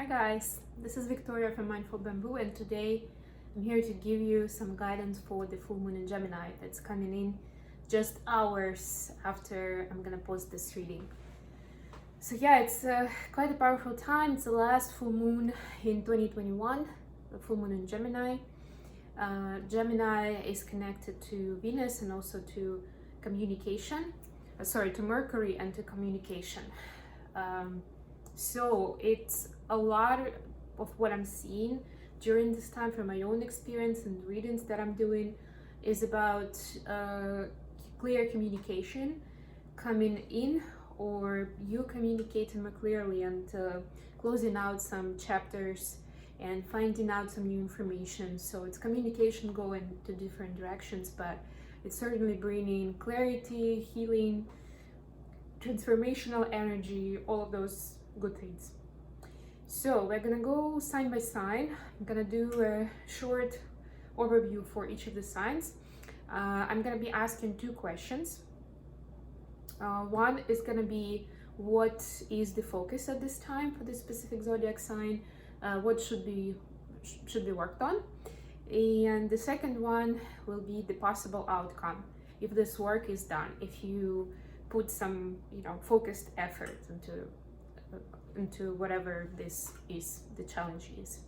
Hi guys, this is Victoria from Mindful Bamboo, and today I'm here to give you some guidance for the full moon in Gemini that's coming in just hours after I'm gonna post this reading. So yeah, it's quite a powerful time. It's the last full moon in 2021, the full moon in Gemini. Gemini is connected to Venus and also to communication, to Mercury and to communication. So it's a lot of what I'm seeing during this time from my own experience and readings that I'm doing is about clear communication coming in, or you communicating more clearly and closing out some chapters and finding out some new information. So it's communication going to different directions, but it's certainly bringing clarity, healing, transformational energy, all of those good things. So we're gonna go sign by sign. I'm gonna do a short overview for each of the signs. I'm gonna be asking two questions. One is gonna be, what is the focus at this time for this specific zodiac sign? What should be worked on? And the second one will be the possible outcome if this work is done, if you put some focused effort into whatever this is, the challenge is,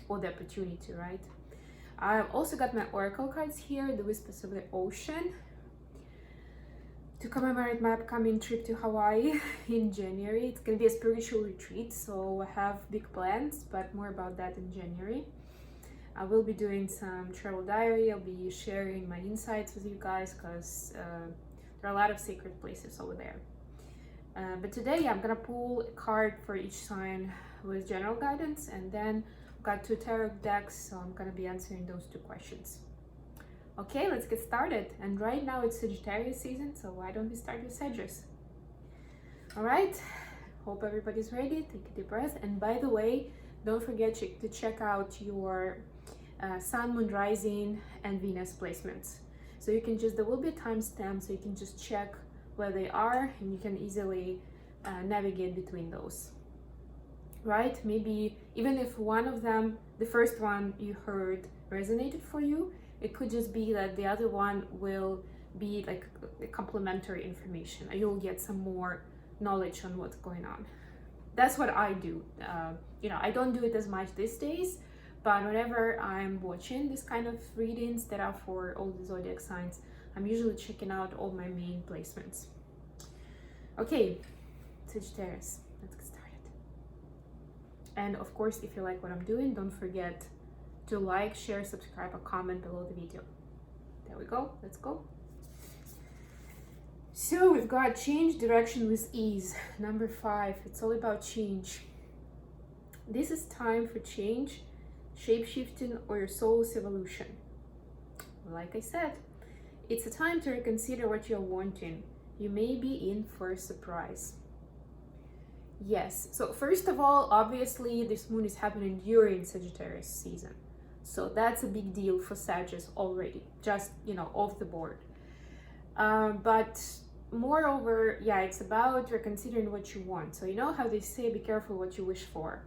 or the opportunity, right? I've also got my oracle cards here, the Whispers of the Ocean, to commemorate my upcoming trip to Hawaii in January. It's gonna be a spiritual retreat, so I have big plans, but more about that in January. I will be doing some travel diary. I'll be sharing my insights with you guys because there are a lot of sacred places over there. But today I'm gonna pull a card for each sign with general guidance, and then I've got two tarot decks, so I'm gonna be answering those two questions. Okay, let's get started. And right now it's Sagittarius season, so why don't we start with Sagittarius? All right, hope everybody's ready. Take a deep breath. And by the way, don't forget to check out your Sun, Moon, Rising, and Venus placements. So you can there will be a timestamp, so you can just check where they are, and you can easily navigate between those, right? Maybe even if one of them, the first one you heard, resonated for you, it could just be that the other one will be like a complementary information, and you'll get some more knowledge on what's going on. That's what I do. I don't do it as much these days, but whenever I'm watching this kind of readings that are for all the zodiac signs, I'm usually checking out all my main placements. Okay, Sagittarius, let's get started. And of course, if you like what I'm doing, don't forget to like, share, subscribe, or comment below the video. There we go, let's go. So we've got change direction with ease, number 5. It's all about change. This is time for change, shape-shifting, or your soul's evolution. Like I said, it's a time to reconsider what you're wanting. You may be in for a surprise. Yes, so first of all, obviously this moon is happening during Sagittarius season. So that's a big deal for Sagittarius already, just, off the board. But moreover, yeah, it's about reconsidering what you want. So you know how they say, be careful what you wish for.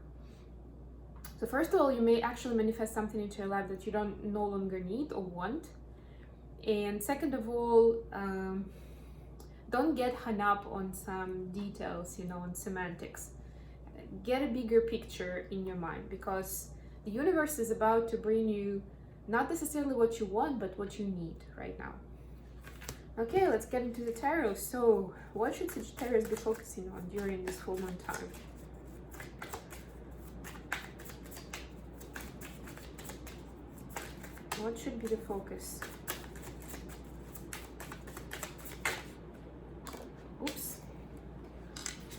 So first of all, you may actually manifest something into your life that you no longer need or want. And second of all, don't get hung up on some details, on semantics. Get a bigger picture in your mind, because the universe is about to bring you not necessarily what you want, but what you need right now. Okay, let's get into the tarot. So what should Sagittarius be focusing on during this full moon time? What should be the focus? Oops.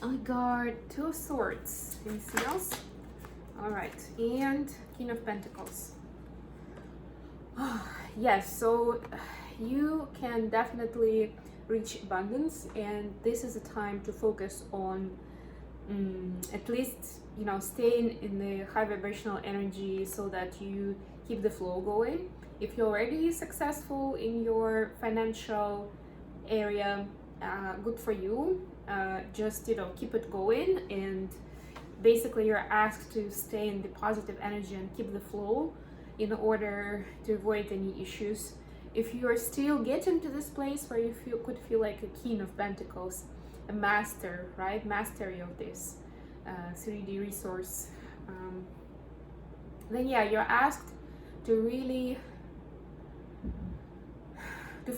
I got 2 of Swords. Anything else? All right, and King of Pentacles. Yes, so you can definitely reach abundance, and this is a time to focus on at least staying in the high vibrational energy so that you keep the flow going. If you're already successful in your financial area, good for you. Just keep it going and basically you're asked to stay in the positive energy and keep the flow in order to avoid any issues. If you are still getting to this place where you could feel like a king of pentacles, a master, right? Mastery of this 3D resource, then yeah, you're asked to really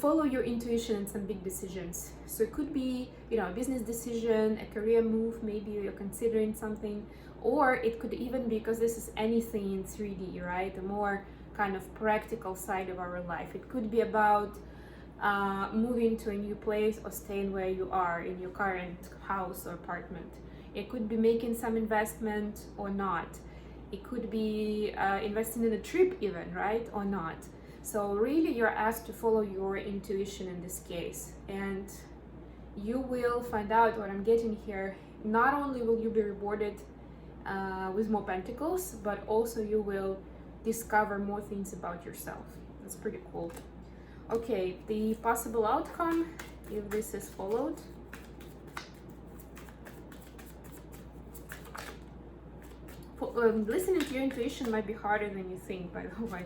follow your intuition in some big decisions. So it could be, you know, a business decision, a career move, maybe you're considering something, or it could even be, because this is anything in 3D, right? The more kind of practical side of our life. It could be about moving to a new place or staying where you are in your current house or apartment. It could be making some investment or not. It could be investing in a trip even, right? Or not. So really you're asked to follow your intuition in this case, and you will find out what I'm getting here. Not only will you be rewarded with more pentacles, but also you will discover more things about yourself. That's pretty cool. Okay, the possible outcome, if this is followed. Listening to your intuition might be harder than you think, by the way.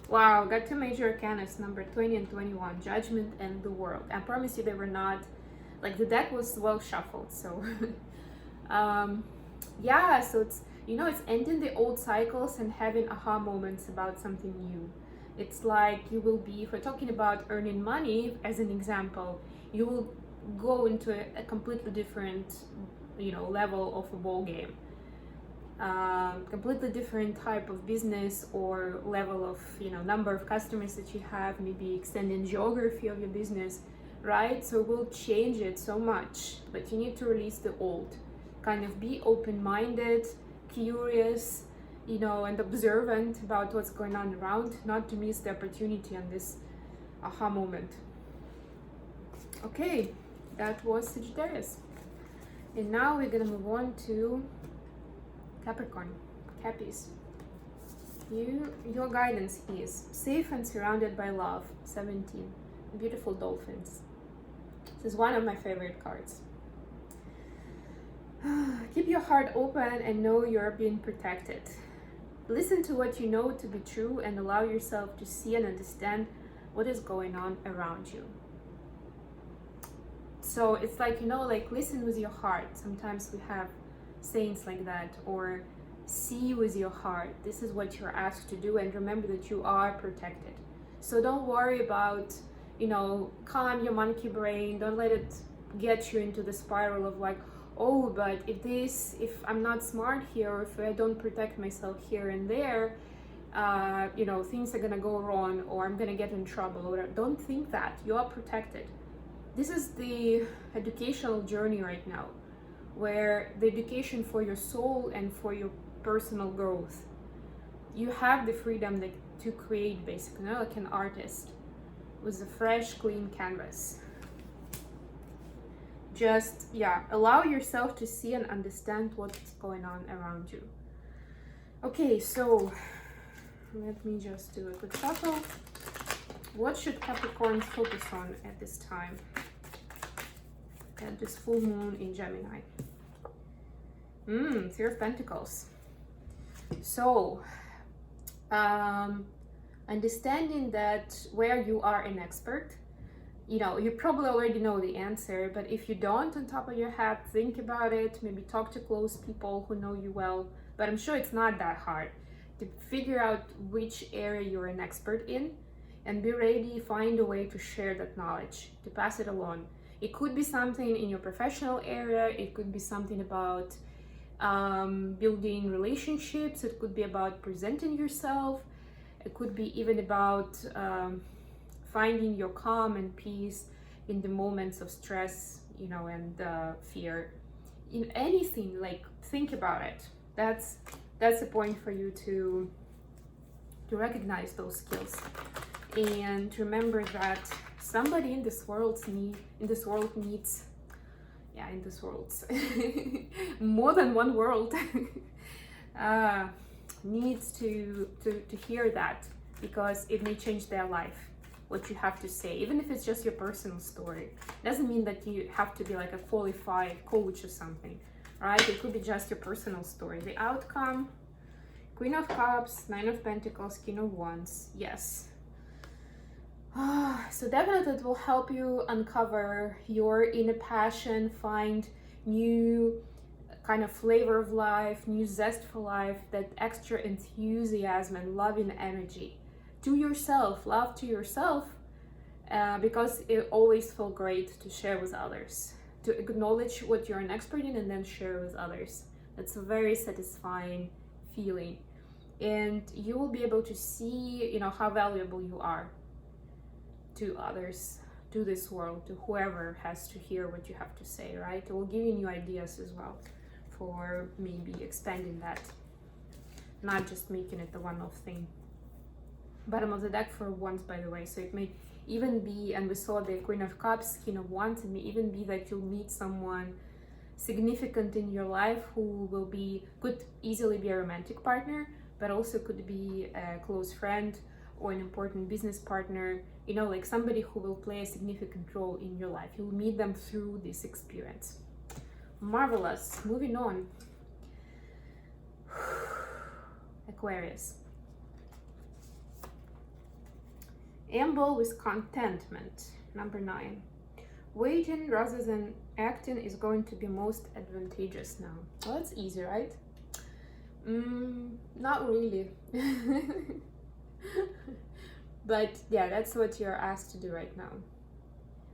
Wow, got two major arcanas, number 20 and 21, Judgment and the World. I promise you they were not, like, the deck was well shuffled, so yeah, so it's, you know, it's ending the old cycles and having aha moments about something new. It's like you will be, if we're talking about earning money as an example, you will go into a completely different, you know, level of a ball game. Completely different type of business or level of, you know, number of customers that you have, maybe extending geography of your business, right? So we'll change it so much, but you need to release the old. Kind of be open-minded, curious, you know, and observant about what's going on around, not to miss the opportunity on this aha moment. Okay, that was Sagittarius. And now we're gonna move on to Capricorn, Cappies. Your guidance is safe and surrounded by love. 17. Beautiful dolphins. This is one of my favorite cards. Keep your heart open and know you're being protected. Listen to what you know to be true and allow yourself to see and understand what is going on around you. So it's like, you know, like listen with your heart. Sometimes we have sayings like that, or see with your heart. This is what you're asked to do, and remember that you are protected. So don't worry about, you know, calm your monkey brain. Don't let it get you into the spiral of like, oh, but if I'm not smart here, or if I don't protect myself here and there, you know, things are gonna go wrong, or I'm gonna get in trouble, or don't think that. You are protected. This is the educational journey right now, where the education for your soul and for your personal growth. You have the freedom to create, basically, you know, like an artist with a fresh, clean canvas. Just, yeah, allow yourself to see and understand what's going on around you. Okay, so let me just do a quick shuffle. What should Capricorn focus on at this time? At this full moon in Gemini. Three of Pentacles. So, understanding that where you are an expert, you know, you probably already know the answer, but if you don't on top of your head, think about it, maybe talk to close people who know you well, but I'm sure it's not that hard to figure out which area you're an expert in, and be ready, find a way to share that knowledge, to pass it along. It could be something in your professional area, it could be something about building relationships, it could be about presenting yourself, it could be even about finding your calm and peace in the moments of stress, you know, and fear. In anything, like, think about it. That's a point for you to recognize those skills, and remember that somebody in this world needs more than one world needs to hear that, because it may change their life, what you have to say, even if it's just your personal story. Doesn't mean that you have to be like a qualified coach or something, right? It could be just your personal story. The outcome, Queen of Cups, Nine of Pentacles, King of Wands. Yes. So definitely it will help you uncover your inner passion, find new kind of flavor of life, new zest for life, that extra enthusiasm and loving energy to yourself, love to yourself, because it always feels great to share with others, to acknowledge what you're an expert in and then share with others. That's a very satisfying feeling, and you will be able to see, you know, how valuable you are to others, to this world, to whoever has to hear what you have to say, right? It will give you new ideas as well for maybe expanding that, not just making it a one-off thing. Bottom of the deck for Wands, by the way, so it may even be, and we saw the Queen of Cups, King of Wands, it may even be that you'll meet someone significant in your life who will be, could easily be a romantic partner, but also could be a close friend or an important business partner, you know, like somebody who will play a significant role in your life. You'll meet them through this experience. Marvelous. Moving on. Aquarius. Amble with contentment. Number 9. Waiting rather than acting is going to be most advantageous now. Well, that's easy, right? Not really. But yeah, that's what you're asked to do right now.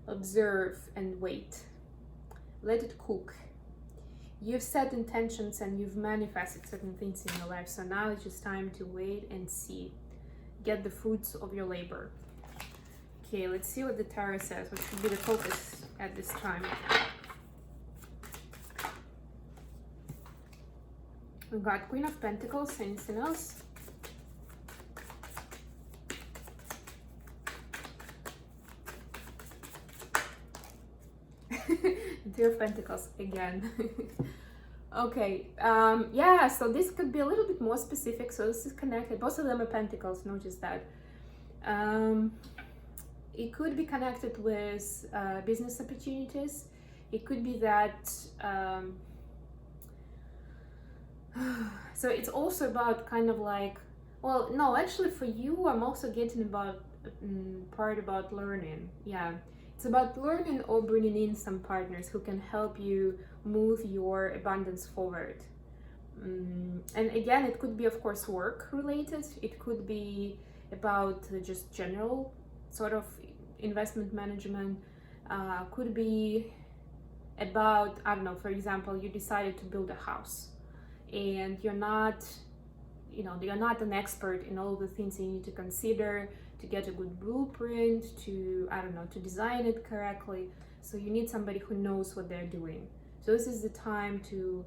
Observe and wait. Let it cook. You've set intentions and you've manifested certain things in your life, so now it's just time to wait and see. Get the fruits of your labor. Okay, let's see what the Tarot says. What should be the focus at this time? We got Queen of Pentacles. Anything else? Three of Pentacles again. Okay, yeah, so this could be a little bit more specific. So this is connected. Both of them are Pentacles, notice that. It could be connected with business opportunities. It could be that, so it's also about kind of like, well, no, actually for you, I'm also getting about part about learning. Yeah, it's about learning or bringing in some partners who can help you move your abundance forward. And again, it could be, of course, work related. It could be about just general sort of investment management. Could be about, I don't know, for example, you decided to build a house and you're not, you know, you're not an expert in all the things you need to consider to get a good blueprint, to, I don't know, to design it correctly. So you need somebody who knows what they're doing. So this is the time to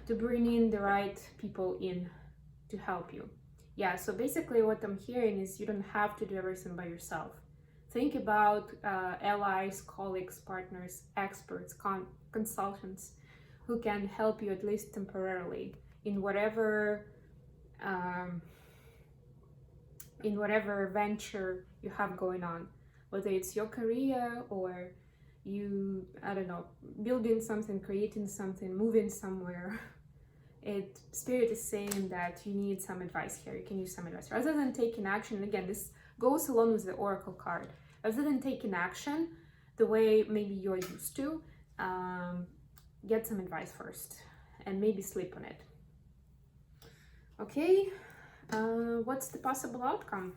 bring in the right people in to help you. Yeah, so basically what I'm hearing is you don't have to do everything by yourself. Think about allies, colleagues, partners, experts, consultants who can help you at least temporarily in whatever venture you have going on, whether it's your career or you, I don't know, building something, creating something, moving somewhere. Spirit is saying that you need some advice here. You can use some advice rather than taking action. Again, this goes along with the Oracle card. Rather than taking action the way maybe you're used to, get some advice first and maybe sleep on it. Okay, what's the possible outcome?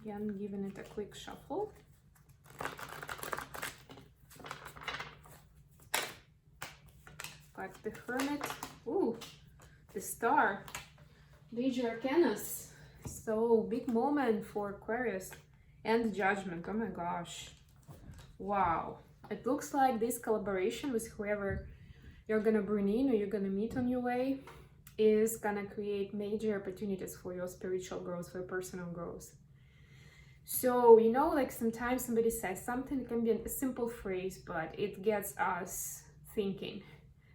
Yeah, I'm giving it a quick shuffle. Got the Hermit. Ooh, the Star. Major Arcanas. So, big moment for Aquarius. And Judgment. Oh my gosh. Wow. It looks like this collaboration with whoever you're gonna bring in or you're gonna meet on your way is gonna create major opportunities for your spiritual growth, for your personal growth. So, you know, like sometimes somebody says something, it can be a simple phrase, but it gets us thinking.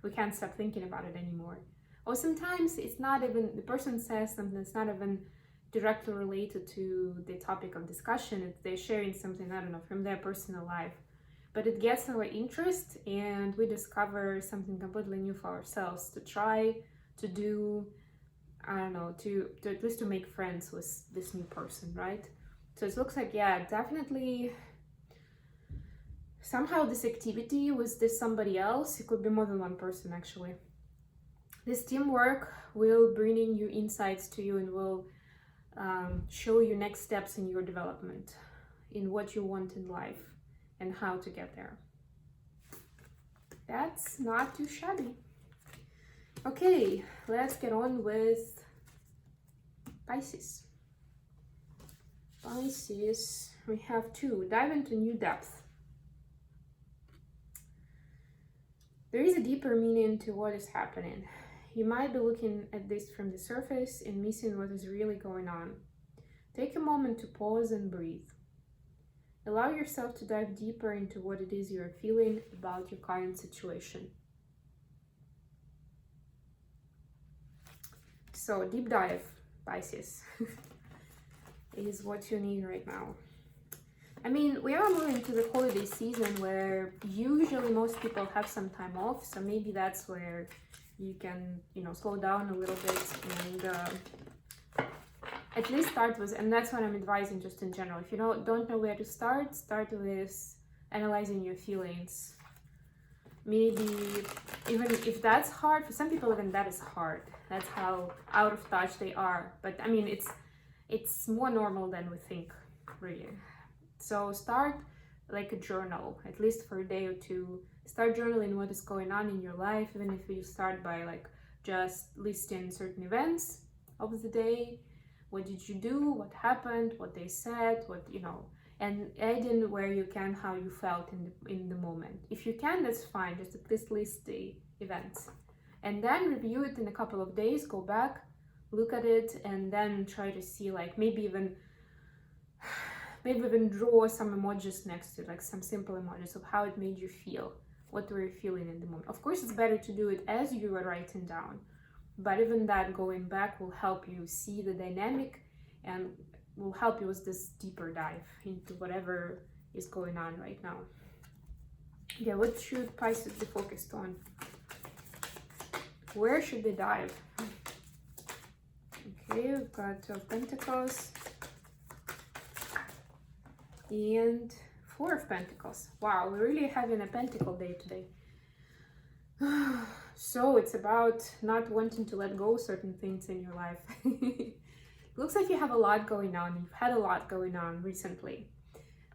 We can't stop thinking about it anymore. Or sometimes it's not even, the person says something that's not even directly related to the topic of discussion. They're sharing something, I don't know, from their personal life. but it gets our interest and we discover something completely new for ourselves to try to do, I don't know, to at least to make friends with this new person, right? So it looks like, yeah, definitely somehow this activity with this somebody else, it could be more than one person actually. This teamwork will bring in new insights to you and will show you next steps in your development, in what you want in life and how to get there. That's not too shabby. Okay, let's get on with Pisces. Pisces, we have 2. Dive into new depth. There is a deeper meaning to what is happening. You might be looking at this from the surface and missing what is really going on. Take a moment to pause and breathe. Allow yourself to dive deeper into what it is you're feeling about your current situation. So, deep dive, Pisces, is what you need right now. I mean, we are moving to the holiday season where usually most people have some time off, so maybe that's where you can, slow down a little bit and at least start with, and that's what I'm advising just in general. If you don't know where to start with analyzing your feelings. Maybe even if that's hard, for some people even that is hard. That's how out of touch they are. But I mean, it's more normal than we think, really. So start like a journal, at least for a day or two. Start journaling what is going on in your life, even if you start by like just listing certain events of the day. What did you do? What happened? What they said? And add in where you can how you felt in the moment. If you can, that's fine. Just at least list the events, and then review it in a couple of days. Go back, look at it, and then try to see like maybe even draw some emojis next to it, like some simple emojis of how it made you feel. What were you feeling in the moment? Of course, it's better to do it as you were writing down, but even that going back will help you see the dynamic and will help you with this deeper dive into whatever is going on right now. Yeah, what should Pisces be focused on? Where should they dive? Okay, we've got 2 of Pentacles and 4 of Pentacles. Wow, we're really having a Pentacle day today. So it's about not wanting to let go of certain things in your life. Looks like you have a lot going on. You've had a lot going on recently.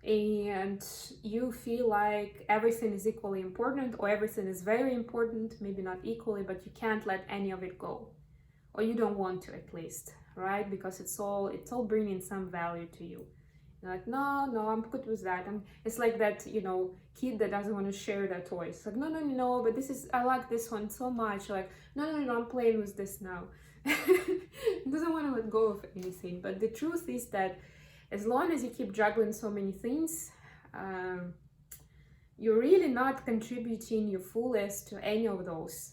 And you feel like everything is equally important, or everything is very important, maybe not equally, but you can't let any of it go. Or you don't want to, at least, right? Because it's all bringing some value to you. You're like, no, I'm good with that. It's like that, kid that doesn't want to share their toys. It's like, no, but I like this one so much. Like, no, I'm playing with this now. Doesn't want to let go of anything. But the truth is that as long as you keep juggling so many things, you're really not contributing your fullest to any of those,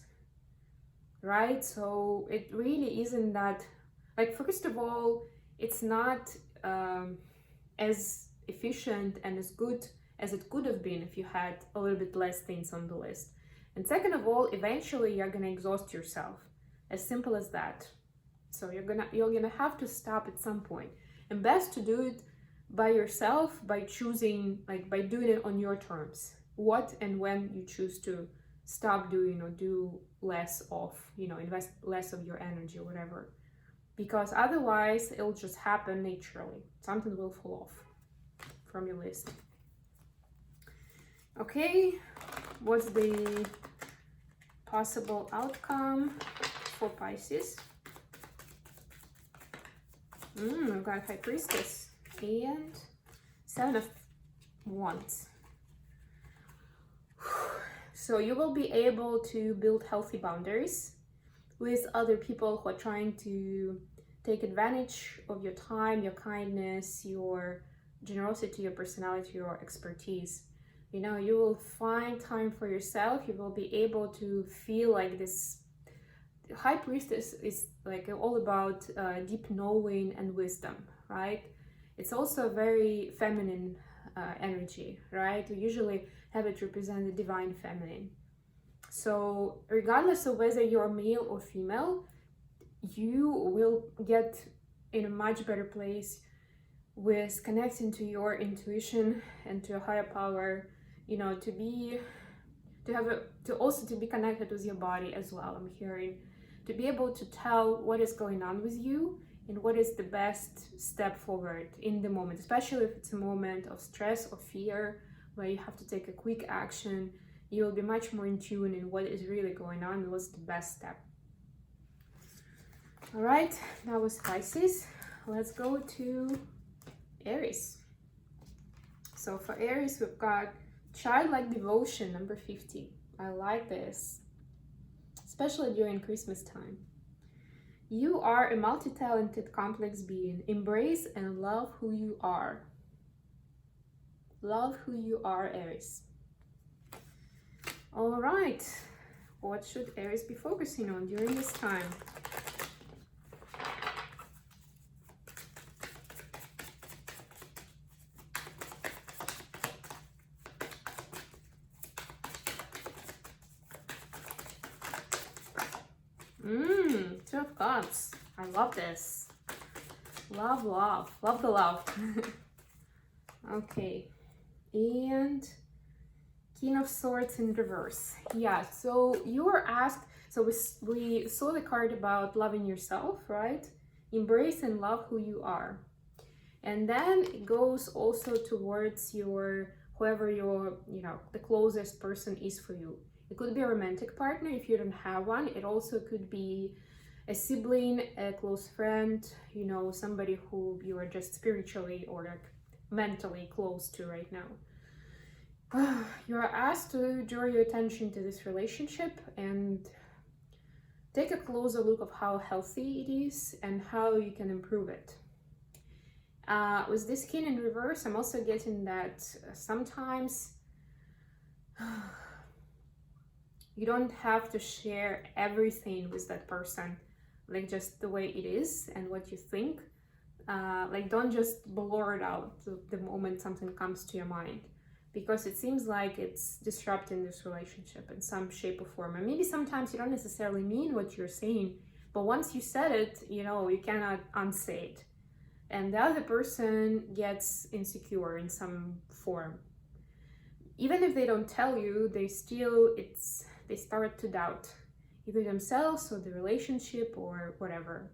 right? So it really isn't that, like, first of all, it's not as efficient and as good as it could have been if you had a little bit less things on the list. And second of all, eventually you're gonna exhaust yourself. As simple as that. So you're gonna have to stop at some point. And best to do it by yourself, by choosing, like by doing it on your terms. What and when you choose to stop doing or do less of, invest less of your energy or whatever. Because otherwise it'll just happen naturally. Something will fall off from your list. Okay, what's the possible outcome for Pisces? We've got High Priestess and 7 of Wands. So you will be able to build healthy boundaries with other people who are trying to take advantage of your time, your kindness, your generosity, your personality, your expertise. You will find time for yourself. You will be able to feel like this. High Priestess is like all about deep knowing and wisdom, right? It's also a very feminine energy, right? Usually have it represent the divine feminine. So regardless of whether you're male or female, you will get in a much better place with connecting to your intuition and to a higher power, you know, to be connected with your body as well. I'm hearing to be able to tell what is going on with you and what is the best step forward in the moment, especially if it's a moment of stress or fear where you have to take a quick action. You will be much more in tune in what is really going on and what's the best step. All right, that was Pisces. Let's go to Aries. So for Aries, we've got childlike devotion, number 50. I like this, especially during Christmas time. You are a multi-talented, complex being. Embrace and love who you are. Love who you are, Aries. All right, what should Aries be focusing on during this time? Two of Cups. I love this. Love, love. Love the love. Okay. And King of Swords in reverse. Yeah, so you were asked, so we saw the card about loving yourself, right? Embrace and love who you are. And then it goes also towards your, whoever your, you know, the closest person is for you. It could be a romantic partner if you don't have one. It also could be a sibling, a close friend, you know, somebody who you are just spiritually or like mentally close to right now. You are asked to draw your attention to this relationship and take a closer look of how healthy it is and how you can improve it. With this King in reverse, I'm also getting that sometimes you don't have to share everything with that person, like just the way it is and what you think. Like don't just blur it out the moment something comes to your mind, because it seems like it's disrupting this relationship in some shape or form. And maybe sometimes you don't necessarily mean what you're saying, but once you said it, you know, you cannot unsay it. And the other person gets insecure in some form. Even if they don't tell you, they start to doubt either themselves or the relationship or whatever.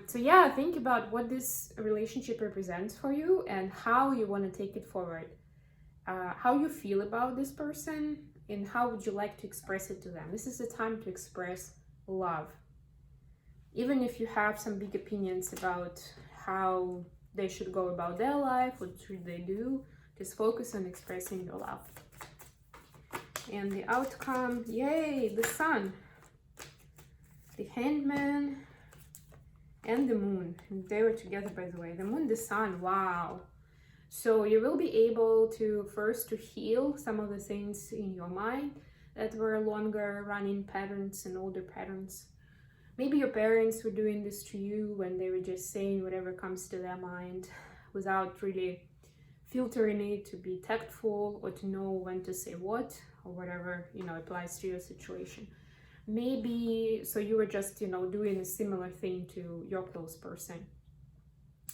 So yeah, think about what this relationship represents for you and how you want to take it forward. How you feel about this person and how would you like to express it to them. This is the time to express love. Even if you have some big opinions about how they should go about their life, what should they do, just focus on expressing your love. And the outcome, yay, the Sun, the Hangman, and the Moon. And they were together, by the way. The Moon, the Sun, wow. So you will be able to first to heal some of the things in your mind that were longer running patterns and older patterns. Maybe your parents were doing this to you when they were just saying whatever comes to their mind without really filtering it to be tactful or to know when to say what or whatever, you know, applies to your situation. Maybe, so you were just, you know, doing a similar thing to your close person.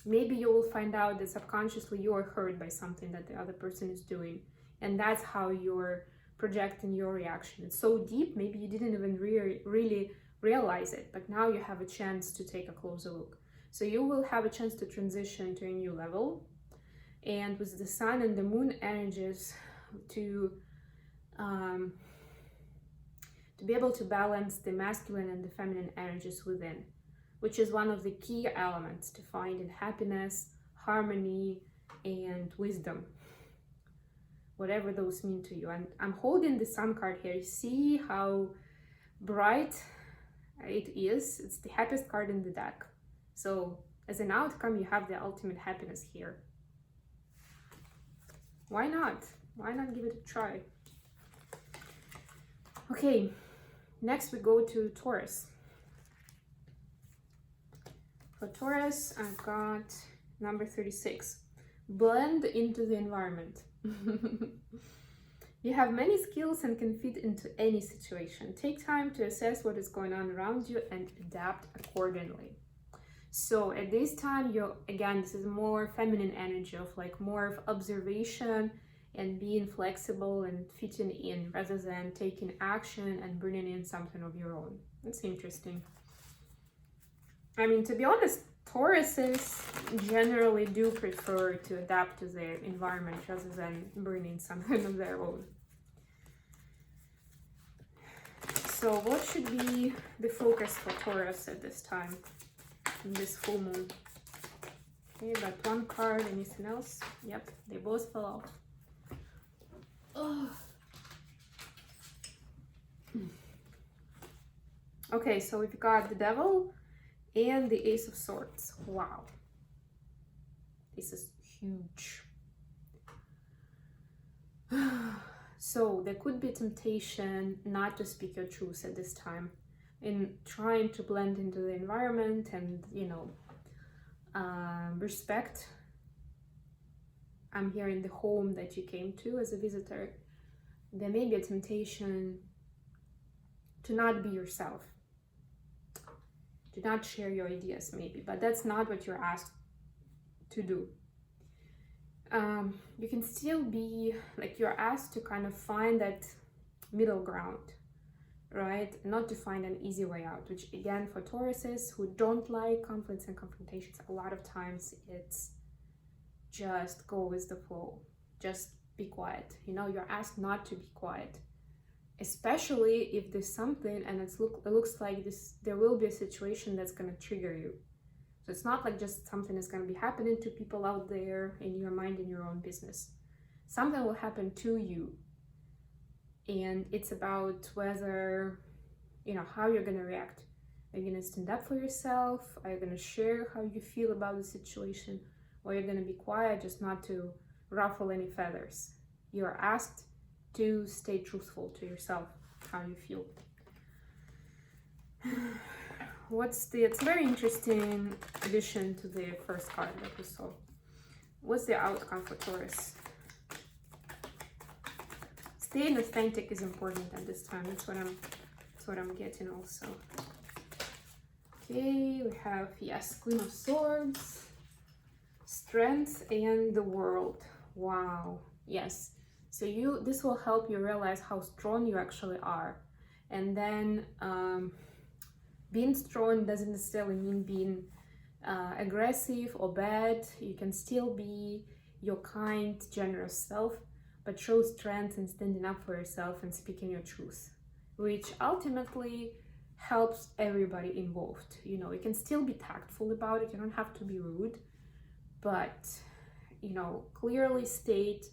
Maybe you will find out that subconsciously you are hurt by something that the other person is doing. And that's how you're projecting your reaction. It's so deep, maybe you didn't even really realize it, but now you have a chance to take a closer look. So you will have a chance to transition to a new level. And with the Sun and the Moon energies to be able to balance the masculine and the feminine energies within, which is one of the key elements to find in happiness, harmony, and wisdom, whatever those mean to you. And I'm holding the Sun card here. See how bright it is? It's the happiest card in the deck. So as an outcome, you have the ultimate happiness here. Why not? Why not give it a try? Okay, next we go to Taurus. For Taurus, I've got number 36. Blend into the environment. You have many skills and can fit into any situation. Take time to assess what is going on around you and adapt accordingly. So at this time, again, this is more feminine energy of like more of observation and being flexible and fitting in rather than taking action and bringing in something of your own. That's interesting. I mean, to be honest, Tauruses generally do prefer to adapt to their environment rather than bringing something of their own. So what should be the focus for Taurus at this time, in this full moon? Okay, got one card. Anything else? Yep, they both fell off. Oh. Okay, so we've got the Devil and the Ace of Swords. Wow. This is huge. So there could be temptation not to speak your truth at this time, in trying to blend into the environment and, you know, respect. I'm here in the home that you came to as a visitor. There may be a temptation to not be yourself, to not share your ideas maybe, but that's not what you're asked to do. You can still be, like, you're asked to kind of find that middle ground, right? Not to find an easy way out, which again, for Tauruses who don't like conflicts and confrontations, a lot of times it's just go with the flow, just be quiet. You know, you're asked not to be quiet, especially if there's something and it looks like there will be a situation that's going to trigger you. So it's not like just something is going to be happening to people out there in your mind, in your own business. Something will happen to you, and it's about whether, you know, how you're going to react. Are you going to stand up for yourself? Are you going to share how you feel about the situation? Or you're going to be quiet, just not to ruffle any feathers? You're asked to stay truthful to yourself, how you feel. It's a very interesting addition to the first card that we saw. What's the outcome for Taurus? Staying authentic is important at this time. That's what I'm getting also. Okay, we have, yes, Queen of Swords, Strength, and the World. Wow, yes. So this will help you realize how strong you actually are. And then being strong doesn't necessarily mean being aggressive or bad. You can still be your kind, generous self, but show strength in standing up for yourself and speaking your truth, which ultimately helps everybody involved. You know, you can still be tactful about it. You don't have to be rude, but, you know, clearly state,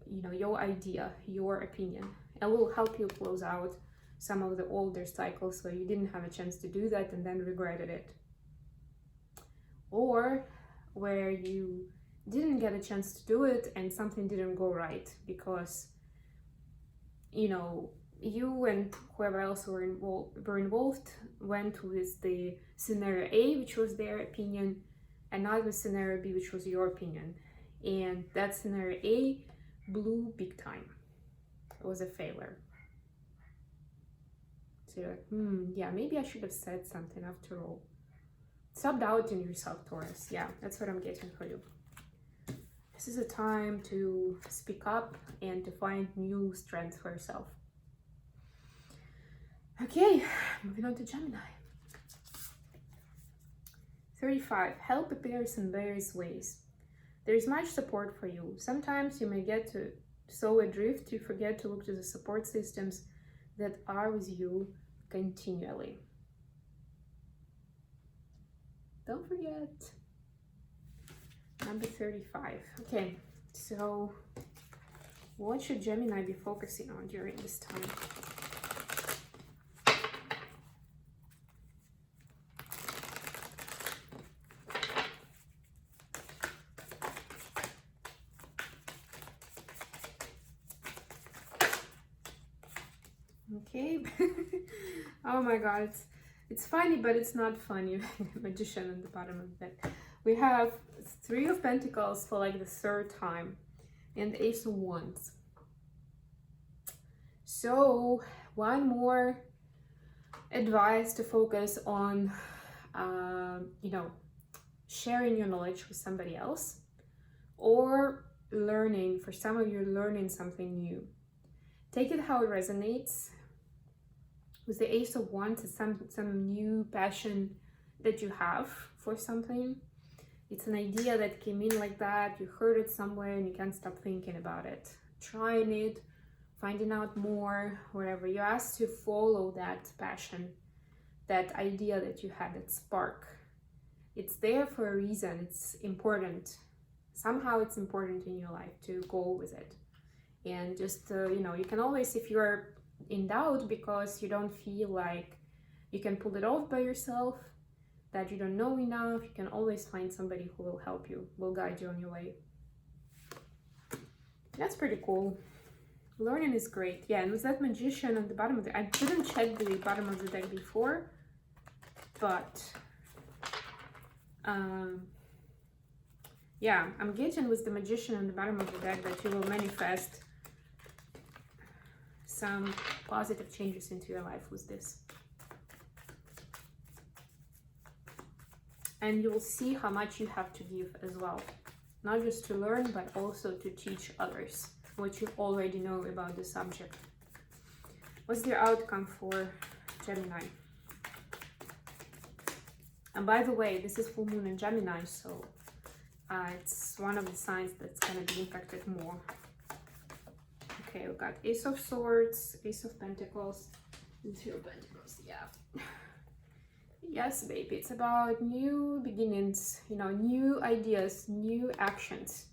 you know, your idea, your opinion. It will help you close out some of the older cycles where you didn't have a chance to do that and then regretted it, or where you didn't get a chance to do it and something didn't go right because, you know, you and whoever else were involved went with the scenario A, which was their opinion, and not with scenario B, which was your opinion, and that scenario A blew big time. It was a failure. So you're like, yeah, maybe I should have said something after all. Stop doubting yourself, Taurus. Yeah, that's what I'm getting for you. This is a time to speak up and to find new strength for yourself. Okay, moving on to Gemini. 35. Help appears in various ways. There is much support for you. Sometimes you may get so adrift you forget to look to the support systems that are with you continually. Don't forget. Number 35. Okay, so what should Gemini be focusing on during this time? Okay. Oh my god, it's funny, but it's not funny. Magician at the bottom of that. We have 3 of Pentacles for like the 3rd time, and Ace of Wands. So one more advice to focus on, you know, sharing your knowledge with somebody else, or learning. For some of you, learning something new. Take it how it resonates. With the Ace of Wands, it's some new passion that you have for something. It's an idea that came in like that, you heard it somewhere and you can't stop thinking about it. Trying it, finding out more, whatever. You're asked to follow that passion, that idea that you had, that spark. It's there for a reason, it's important. Somehow it's important in your life to go with it. And just, you know, you can always, if you're in doubt because you don't feel like you can pull it off by yourself, that you don't know enough, you can always find somebody who will help you, will guide you on your way. That's pretty cool. Learning is great. Yeah, and with that Magician on the bottom of the, I didn't check the bottom of the deck before, but yeah, I'm getting with the Magician on the bottom of the deck that you will manifest some positive changes into your life with this. And you will see how much you have to give as well. Not just to learn, but also to teach others what you already know about the subject. What's the outcome for Gemini? And by the way, this is full moon in Gemini, so it's one of the signs that's going to be impacted more. Okay, we got Ace of Swords, Ace of Pentacles, and Two of Pentacles. Yeah. Yes, baby, it's about new beginnings, you know, new ideas, new actions,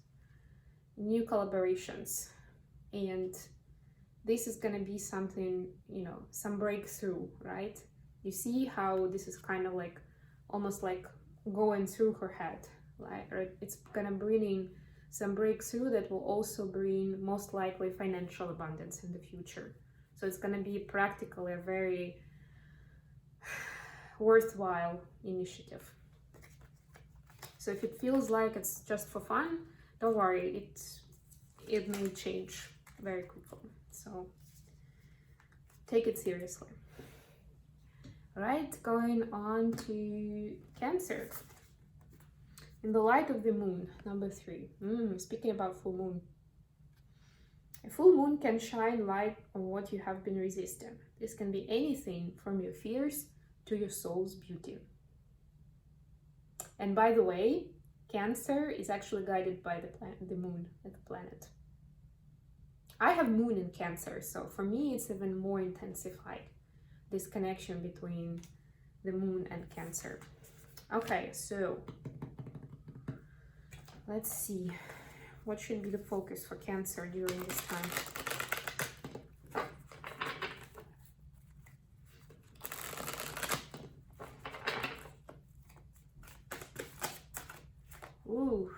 new collaborations. And this is going to be something, you know, some breakthrough, right? You see how this is kind of like, almost like going through her head, like, or it's going to bring in some breakthrough that will also bring most likely financial abundance in the future. So it's going to be practically a very worthwhile initiative. So if it feels like it's just for fun, don't worry, it may change very quickly. So take it seriously. All right, going on to Cancer. In the light of the moon, number 3. Speaking about full moon. A full moon can shine light on what you have been resisting. This can be anything from your fears to your soul's beauty. And by the way, Cancer is actually guided by the moon as a planet. I have moon in Cancer, so for me it's even more intensified, this connection between the moon and Cancer. Okay, so let's see, what should be the focus for Cancer during this time? Ooh,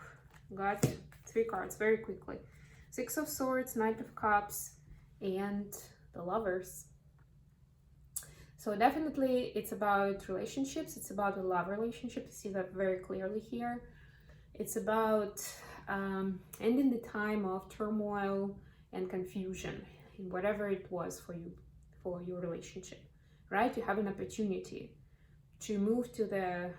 got 3 cards very quickly. 6 of Swords, Knight of Cups, and the Lovers. So definitely it's about relationships. It's about a love relationship. You see that very clearly here. It's about ending the time of turmoil and confusion in whatever it was for you, for your relationship, right? You have an opportunity to move to the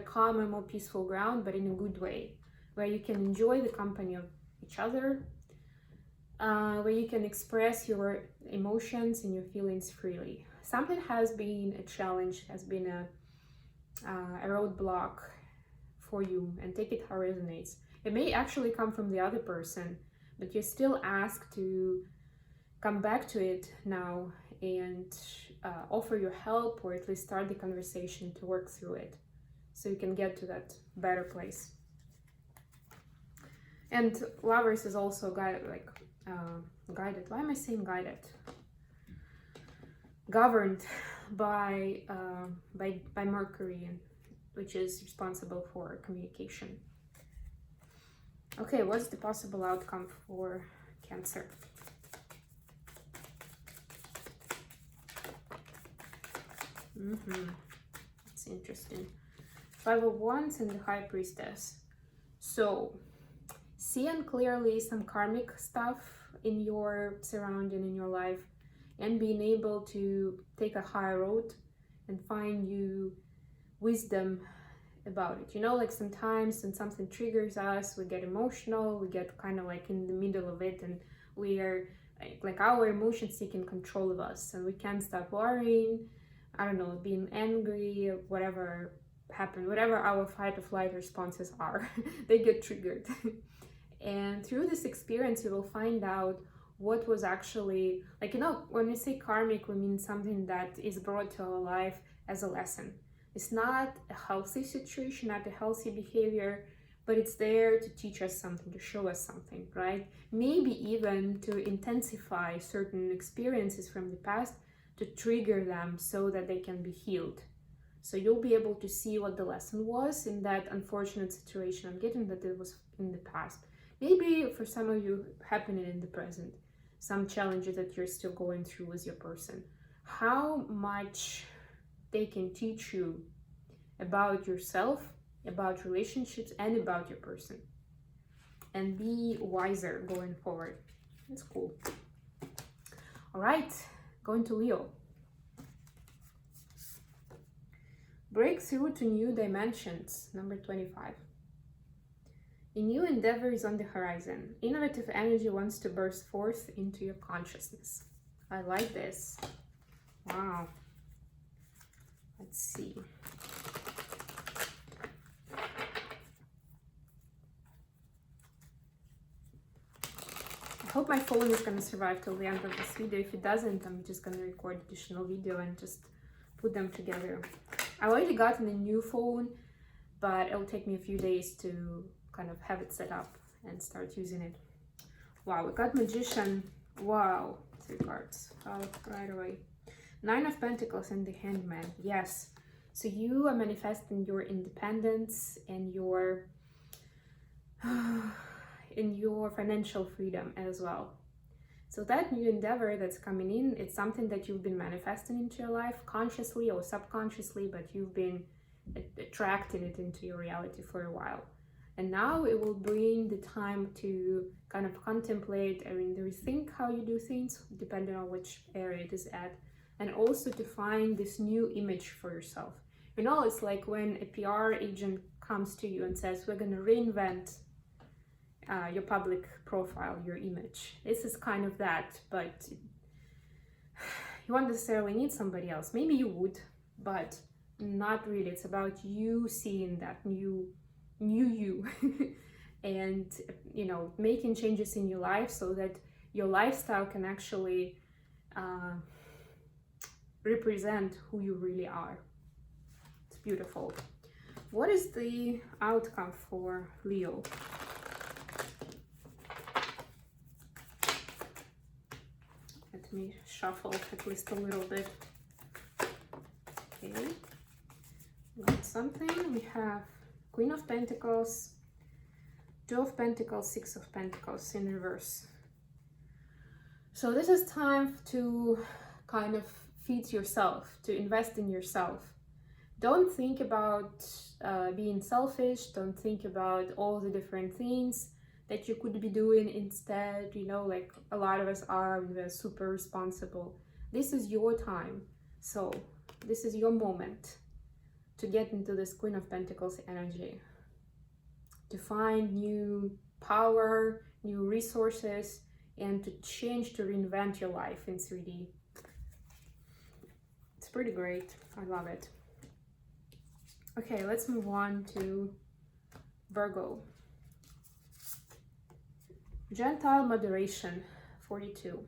calm and more peaceful ground, but in a good way, where you can enjoy the company of each other, where you can express your emotions and your feelings freely. Something has been a challenge, has been a roadblock for you, and take it how it resonates. It may actually come from the other person, but you're still asked to come back to it now and offer your help, or at least start the conversation to work through it, so you can get to that better place. And Lovers is also guided, like guided. Why am I saying guided? Governed by Mercury, which is responsible for communication. Okay, what's the possible outcome for Cancer? It's interesting. 5 of Wands and the High Priestess. So seeing clearly some karmic stuff in your surrounding, in your life, and being able to take a higher road and find you wisdom about it. You know, like sometimes when something triggers us, we get emotional, we get kind of like in the middle of it, and we are like our emotions taking control of us, and we can't stop worrying, I don't know, being angry, or whatever happened, whatever our fight or flight responses are, they get triggered. And through this experience, you will find out what was actually, like, you know, when we say karmic, we mean something that is brought to our life as a lesson. It's not a healthy situation, not a healthy behavior, but it's there to teach us something, to show us something, right? Maybe even to intensify certain experiences from the past, to trigger them so that they can be healed. So you'll be able to see what the lesson was in that unfortunate situation. I'm getting that it was in the past. Maybe for some of you happening in the present, some challenges that you're still going through with your person. How much they can teach you about yourself, about relationships, and about your person, and be wiser going forward. That's cool. All right, going to Leo. Break through to new dimensions, number 25. A new endeavor is on the horizon. Innovative energy wants to burst forth into your consciousness. I like this. Wow. Let's see. I hope my phone is going to survive till the end of this video. If it doesn't, I'm just going to record additional video and just put them together. I already gotten a new phone, but it'll take me a few days to kind of have it set up and start using it. Wow, we got Magician. Wow, 3 cards out right away. 9 of Pentacles and the Hangman. Yes, so you are manifesting your independence and your in your financial freedom as well. So that new endeavor that's coming in, it's something that you've been manifesting into your life consciously or subconsciously, but you've been attracting it into your reality for a while. And now it will bring the time to kind of contemplate and rethink how you do things, depending on which area it is at, and also to find this new image for yourself. You know, it's like when a PR agent comes to you and says, we're going to reinvent your public profile, your image. This is kind of that, but you won't necessarily need somebody else. Maybe you would, but not really. It's about you seeing that new you and, you know, making changes in your life so that your lifestyle can actually represent who you really are. It's beautiful. What is the outcome for Leo? Let me shuffle at least a little bit. Okay, got something. We have Queen of Pentacles, 2 of Pentacles, 6 of Pentacles in reverse. So this is time to kind of feed yourself, to invest in yourself. Don't think about being selfish. Don't think about all the different things that you could be doing instead. You know, like a lot of us are, we're super responsible. This is your time. So this is your moment to get into this Queen of Pentacles energy, to find new power, new resources, and to change, to reinvent your life in 3D. It's pretty great. I love it. Okay, let's move on to Virgo. Gentle moderation, 42.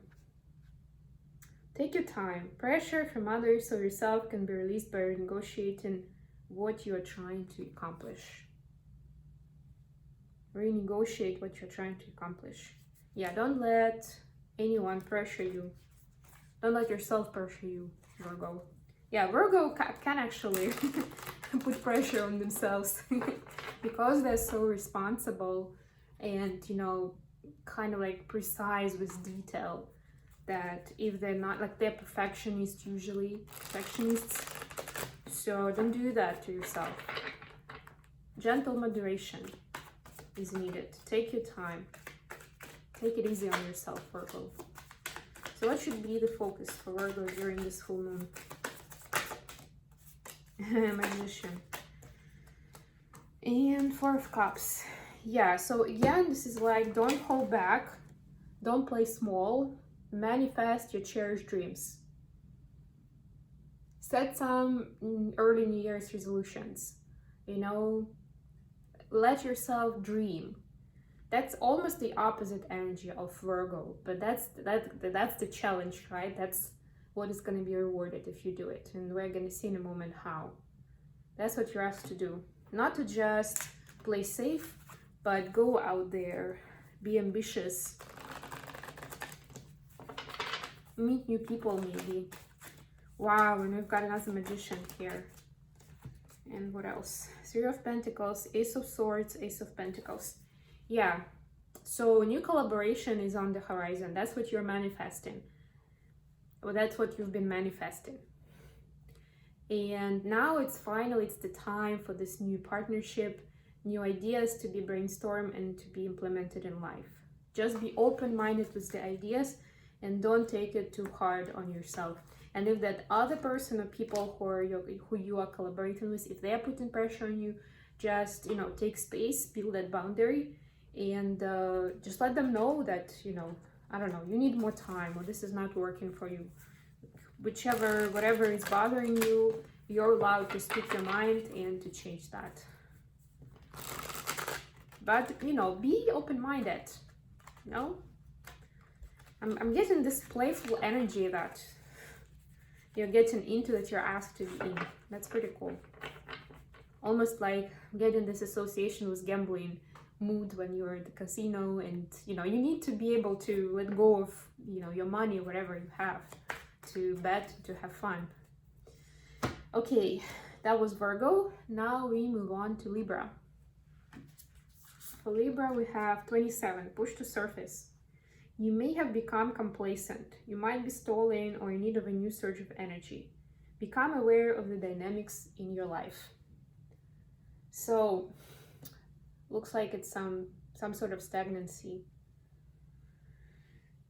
Take your time. Pressure from others or yourself can be released by renegotiating what you are trying to accomplish. Renegotiate what you're trying to accomplish. Yeah, don't let anyone pressure you. Don't let yourself pressure you, Virgo. Yeah, Virgo can actually put pressure on themselves because they're so responsible and, you know, kind of like precise with detail, that if they're not, like, they're perfectionists, usually perfectionists, so don't do that to yourself. Gentle moderation. is needed. Take your time. Take it easy on yourself, Virgo. So what should be the focus for Virgo during this full moon? Magician. And Four of Cups. Yeah, so again, this is like, don't hold back. Don't play small. Manifest your cherished dreams. Set some early New Year's resolutions. You know, let yourself dream. That's almost the opposite energy of Virgo, but that's the challenge, right? That's what is going to be rewarded if you do it, and we're going to see in a moment how. That's what you're asked to do. Not to just play safe, but go out there, be ambitious, meet new people maybe. Wow, and we've got another magician here. And what else? Three of Pentacles, Ace of Swords, Ace of Pentacles. Yeah, so new collaboration is on the horizon. That's what you're manifesting. Well, that's what you've been manifesting. And now it's the time for this new partnership, new ideas to be brainstormed and to be implemented in life. Just be open-minded with the ideas and don't take it too hard on yourself. And if that other person or people who you are collaborating with, if they are putting pressure on you, just, you know, take space, build that boundary, and just let them know that, you know, I don't know, you need more time, or this is not working for you. Whatever is bothering you, you're allowed to speak your mind and to change that. But, you know, be open-minded, you know? I'm getting this playful energy that you're getting into, that you're asked to be in. That's pretty cool. Almost like getting this association with gambling mood when you're at the casino, and, you know, you need to be able to let go of, you know, your money, whatever you have, to bet, to have fun. Okay, that was Virgo. Now we move on to Libra. For Libra, we have 27, push to surface. You may have become complacent. You might be stalling or in need of a new surge of energy. Become aware of the dynamics in your life. So, looks like it's some sort of stagnancy.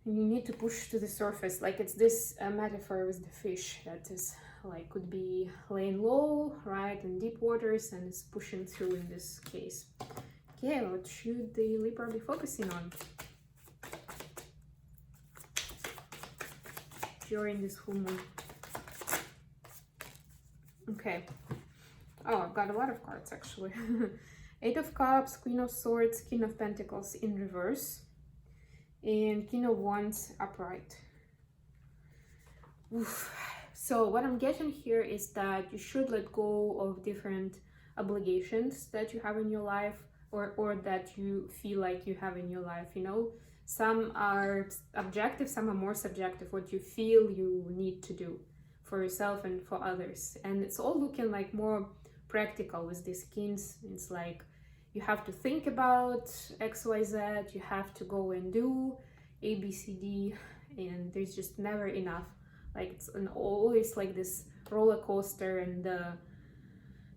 And you need to push to the surface. Like it's this metaphor with the fish that is like, could be laying low, right, in deep waters, and is pushing through in this case. Okay, what should the Libra be focusing on during this full moon? Okay. Oh, I've got a lot of cards actually. Eight of Cups, Queen of Swords, King of Pentacles in reverse, and King of Wands upright. Oof. So what I'm getting here is that you should let go of different obligations that you have in your life, or that you feel like you have in your life, you know. Some are objective, some are more subjective, what you feel you need to do for yourself and for others. And it's all looking like more practical with these kings. It's like you have to think about XYZ, you have to go and do ABCD, and there's just never enough. Like it's always like this roller coaster, and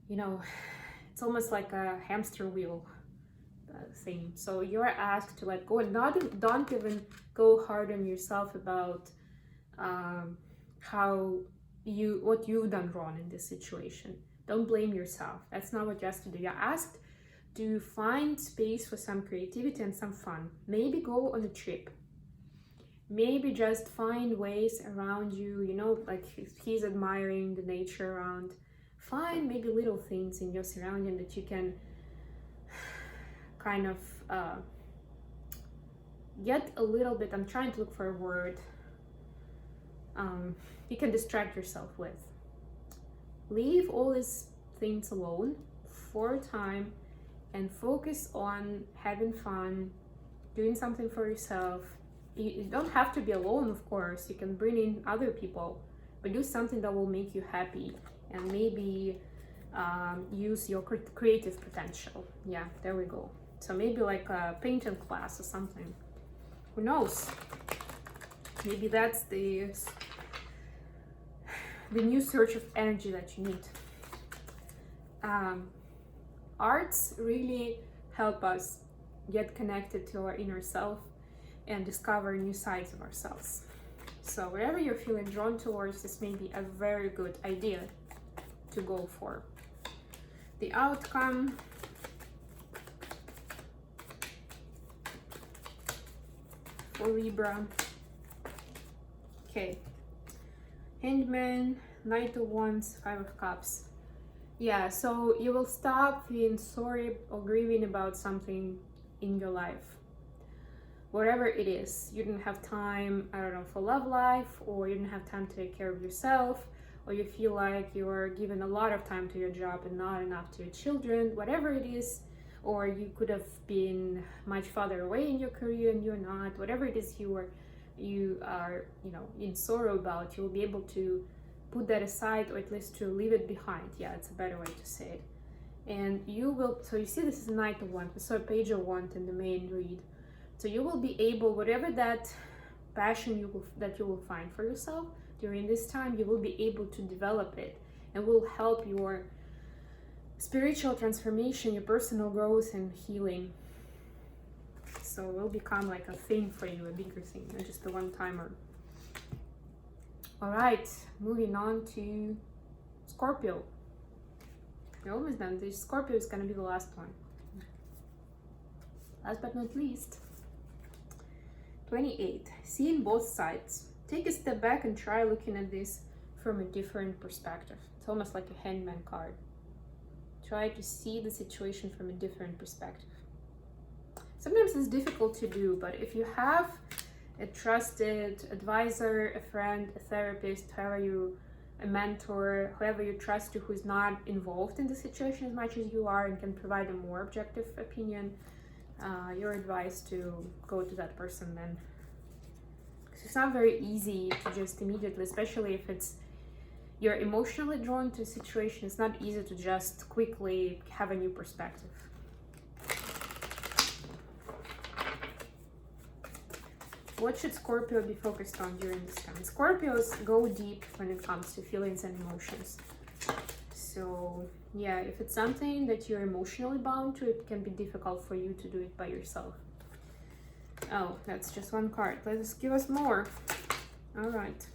you know, it's almost like a hamster wheel thing. So you're asked to let go, and don't even go hard on yourself about what you've done wrong in this situation. Don't blame yourself. That's not what you're asked to do. You're asked to find space for some creativity and some fun. Maybe go on a trip. Maybe just find ways around you, you know, like if he's admiring the nature around, find maybe little things in your surrounding that you can kind of get a little bit, I'm trying to look for a word, you can distract yourself with. Leave all these things alone for a time and focus on having fun, doing something for yourself. You don't have to be alone, of course. You can bring in other people, but do something that will make you happy, and maybe use your creative potential. Yeah, there we go. So maybe like a painting class or something. Who knows? Maybe that's the new surge of energy that you need. Arts really help us get connected to our inner self and discover new sides of ourselves. So whatever you're feeling drawn towards, this may be a very good idea to go for. The outcome. For Libra. Okay. Hangman, Knight of Wands, Five of Cups. Yeah, so you will stop feeling sorry or grieving about something in your life. Whatever it is, you didn't have time, I don't know, for love life, or you didn't have time to take care of yourself, or you feel like you're giving a lot of time to your job and not enough to your children, whatever it is, or you could have been much farther away in your career and you're not, whatever it is you are, you know, in sorrow about, you will be able to put that aside, or at least to leave it behind. Yeah, it's a better way to say it. And you will, so you see this is Knight of Wands, we saw Page of Wands in the main read. So you will be able, whatever that passion that you will find for yourself during this time, you will be able to develop it, and will help your spiritual transformation, your personal growth and healing. So it will become like a thing for you, a bigger thing, not just a one-timer. All right, moving on to Scorpio. We're almost done. This Scorpio is gonna be the last one. Last but not least. 28. Seeing both sides. Take a step back and try looking at this from a different perspective. It's almost like a Hangman card. Try to see the situation from a different perspective. Sometimes it's difficult to do, but if you have a trusted advisor, a friend, a therapist, a mentor, whoever you trust to, who's not involved in the situation as much as you are and can provide a more objective opinion, you're advised to go to that person then. Because it's not very easy to just immediately, especially if you're emotionally drawn to a situation, it's not easy to just quickly have a new perspective. What should Scorpio be focused on during this time? Scorpios go deep when it comes to feelings and emotions. So yeah, if it's something that you're emotionally bound to, it can be difficult for you to do it by yourself. Oh, that's just one card. Let's give us more. All right.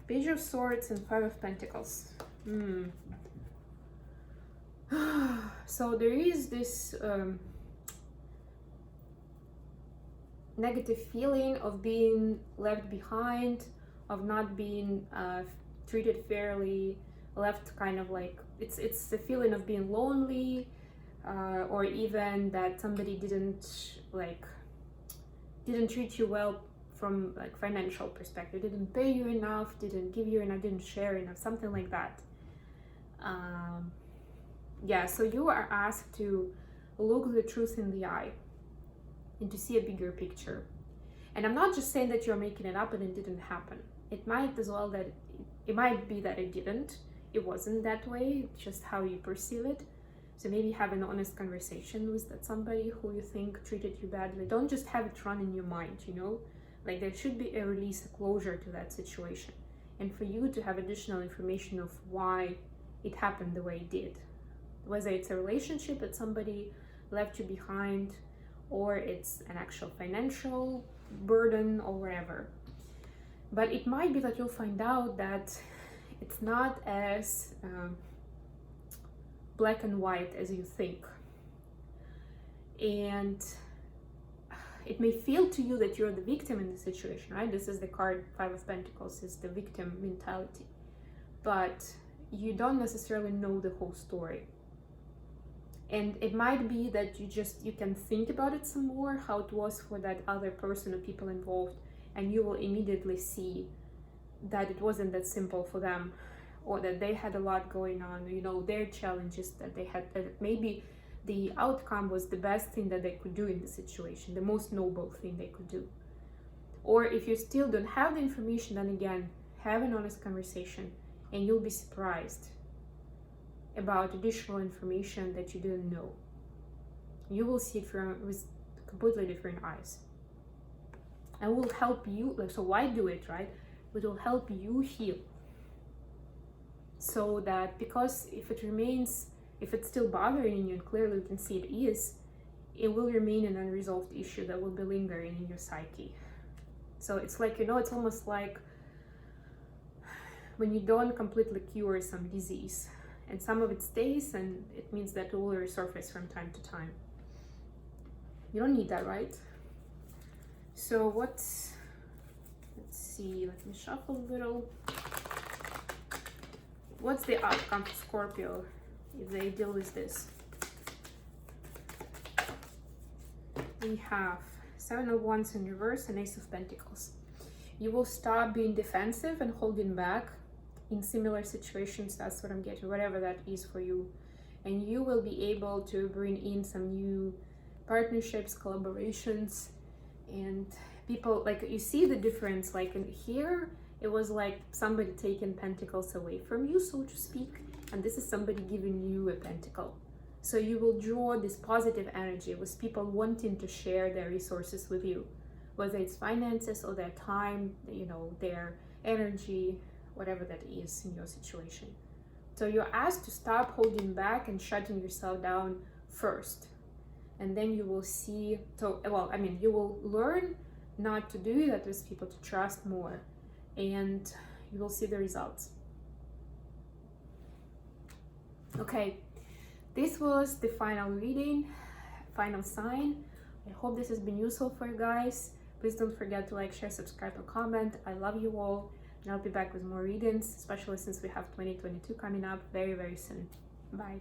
Page of Swords and Five of Pentacles. So there is this negative feeling of being left behind, of not being treated fairly, left kind of like, it's the feeling of being lonely, or even that somebody didn't treat you well from like financial perspective, didn't pay you enough, didn't give you enough, didn't share enough, something like that. Yeah, so you are asked to look the truth in the eye and to see a bigger picture. And I'm not just saying that you're making it up and it didn't happen. It might as well that it might be that it didn't. It wasn't that way, it's just how you perceive it. So maybe have an honest conversation with that somebody who you think treated you badly. Don't just have it run in your mind, you know? Like there should be a release, a closure to that situation. And for you to have additional information of why it happened the way it did. Whether it's a relationship that somebody left you behind, or it's an actual financial burden or whatever. But it might be that you'll find out that it's not as black and white as you think. And it may feel to you that you're the victim in the situation, right? This is the card, Five of Pentacles, is the victim mentality. But you don't necessarily know the whole story. And it might be that you can think about it some more, how it was for that other person or people involved, and you will immediately see that it wasn't that simple for them, or that they had a lot going on, you know, their challenges that they had, that maybe the outcome was the best thing that they could do in the situation, the most noble thing they could do. Or if you still don't have the information, then again, have an honest conversation and you'll be surprised about additional information that you didn't know. You will see it with completely different eyes. And will help you, like, so why do it, right? It will help you heal. So that, because if it's still bothering you, and clearly you can see it is, it will remain an unresolved issue that will be lingering in your psyche. So it's like, you know, it's almost like when you don't completely cure some disease and some of it stays, and it means that it will resurface from time to time. You don't need that, right? So let's see, let me shuffle a little. What's the outcome for Scorpio if they deal with this? We have Seven of Wands in reverse and Ace of Pentacles. You will stop being defensive and holding back in similar situations. That's what I'm getting, whatever that is for you. And you will be able to bring in some new partnerships, collaborations, and people, like, you see the difference, like in here, it was like somebody taking pentacles away from you, so to speak, and this is somebody giving you a pentacle. So you will draw this positive energy with people wanting to share their resources with you, whether it's finances or their time, you know, their energy, whatever that is in your situation. So you're asked to stop holding back and shutting yourself down first. And then you will see, so, well, I mean, you will learn not to do that with people, to trust more, and you will see the results. Okay, this was the final reading, final sign. I hope this has been useful for you guys. Please don't forget to like, share, subscribe, and comment. I love you all, and I'll be back with more readings, especially since we have 2022 coming up very, very soon. Bye.